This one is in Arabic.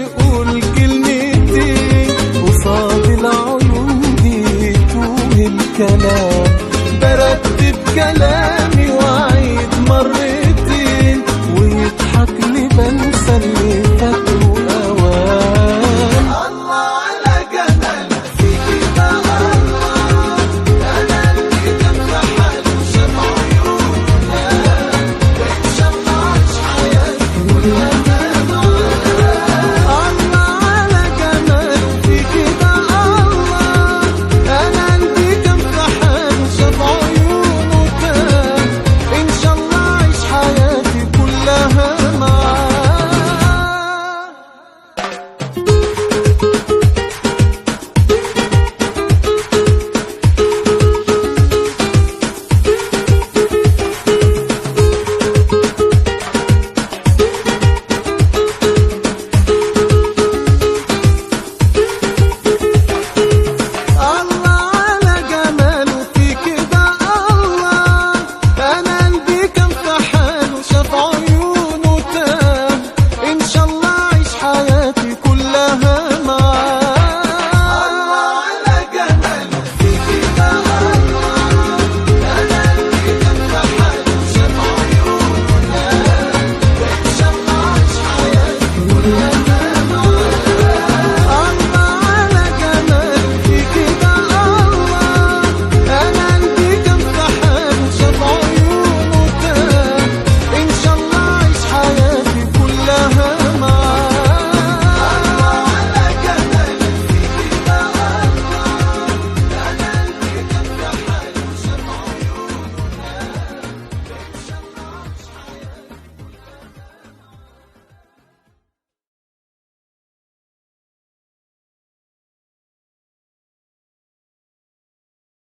يقول كلمتين قصاد العيون دي يتوه الكلام. برتب كلامي وأعيد مرتين ويضحك لي بنسى اللي فات وأوان. الله على جمال فيكي بقى الله، أنا اللي كان في حاله شاف عيوننا، وإن شاء الله أعيش حياتي كلها معاه. الله على جمال فيكي بقى الله، أنا اللي كان في حاله شاف عيونه تاه، إن شاء الله أعيش حياتي كلها معاه. الله على جماله فيكي بقى الله، أنا قلبي كان في حاله شاف عيونه تاه، إن شاء الله أعيش حياتي كلها معاه.